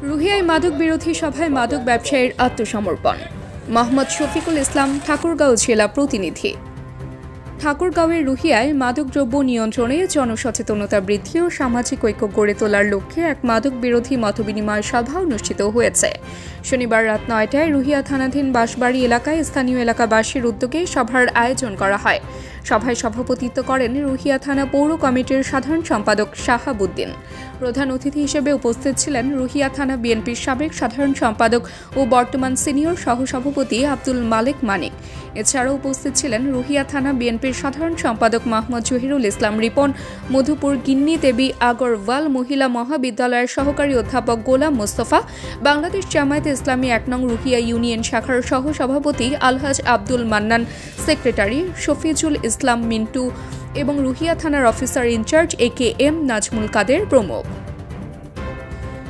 রুহিয়ায় মাদক বিরোধী সভায় মাদক ব্যবসায়ীর আত্মসমর্পণ। মোহাম্মদ শফিকুল ইসলাম, ঠাকুরগাঁও জেলা প্রতিনিধি। ঠাকুরগাঁওয়ের রুহিয়ায় মাদকদ্রব্য নিয়ন্ত্রণে জনসচেতনতা বৃদ্ধি ও সামাজিক ঐক্য গড়ে তোলার লক্ষ্যে এক মাদক বিরোধী মতবিনিময় সভা অনুষ্ঠিত হয়েছে। শনিবার রাত ৯টায় রুহিয়া থানাধীন বাঁশবাড়ি এলাকায় স্থানীয় এলাকাবাসীর উদ্যোগে সভার আয়োজন করা হয়। সভায় সভাপতিত্ব করেন রুহিয়া থানা পৌর কমিটির সাধারণ সম্পাদক শাহাবুদ্দিন। প্রধান অতিথি হিসেবে উপস্থিত ছিলেন রুহিয়া থানা বিএনপির সাবেক সাধারণ সম্পাদক ও বর্তমান সিনিয়র সহসভাপতি আব্দুল মালেক মানিক। এছাড়াও উপস্থিত ছিলেন রুহিয়া থানা বিএনপির সাধারণ সম্পাদক মোহাম্মদ জহিরুল ইসলাম রিপন, মধুপুর গিন্নি দেবী আগরওয়াল মহিলা মহাবিদ্যালয়ের সহকারী অধ্যাপক গোলাম মোস্তফা, বাংলাদেশ জামায়াতে ইসলামী ১ নং রুহিয়া ইউনিয়ন শাখার সহসভাপতি আলহাজ আব্দুল মান্নান, সেক্রেটারি শফিজুল ইসলাম মিন্টু এবং রুহিয়া থানার অফিসার ইনচার্জ AKM নাজমুল কাদের প্রমুখ।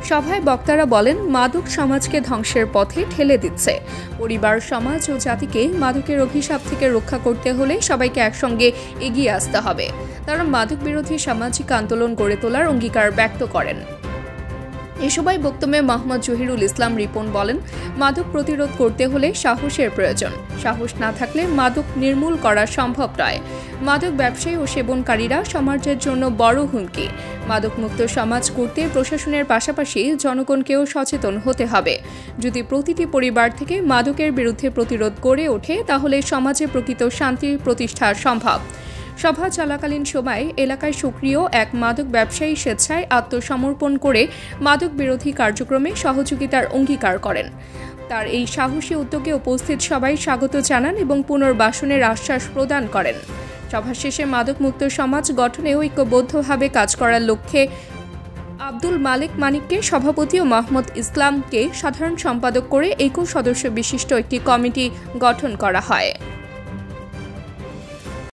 সভায় বক্তারা বলেন, মাদক সমাজকে ধ্বংসের পথে ঠেলে দিচ্ছে। পরিবার, সমাজ ও জাতিকে মাদকের অভিশাপ থেকে রক্ষা করতে হলে সবাইকে একসঙ্গে এগিয়ে আসতে হবে। তারা মাদক বিরোধী সামাজিক আন্দোলন গড়ে তোলার অঙ্গীকার ব্যক্ত করেন। এ সময় বক্তব্যে মোহাম্মদ জহিরুল ইসলাম রিপন বলেন, মাদক প্রতিরোধ করতে হলে সাহসের প্রয়োজন। সাহস না থাকলে মাদক নির্মূল করা সম্ভব নয়। মাদক ব্যবসায়ী ও সেবনকারীরা সমাজের জন্য বড় হুমকি। মাদকমুক্ত সমাজ করতে প্রশাসনের পাশাপাশি জনগণকেও সচেতন হতে হবে। যদি প্রতিটি পরিবার থেকে মাদকের বিরুদ্ধে প্রতিরোধ গড়ে ওঠে, তাহলে সমাজে প্রকৃত শান্তি প্রতিষ্ঠা সম্ভব। সভা চলাকালীন সময়ে এলাকায় সক্রিয় এক মাদক ব্যবসায়ী স্বেচ্ছায় আত্মসমর্পণ করে মাদক বিরোধী কার্যক্রমে সহযোগিতার অঙ্গীকার করেন। তার এই সাহসী উদ্যোগে উপস্থিত সবাই স্বাগত জানান এবং পুনর্বাসনের আশ্বাস প্রদান করেন। সভা শেষে মাদকমুক্ত সমাজ গঠনে ঐক্যবদ্ধভাবে কাজ করার লক্ষ্যে আব্দুল মালেক মানিককে সভাপতি ও মোহাম্মদ ইসলামকে সাধারণ সম্পাদক করে ২১ সদস্য বিশিষ্ট একটি কমিটি গঠন করা হয়।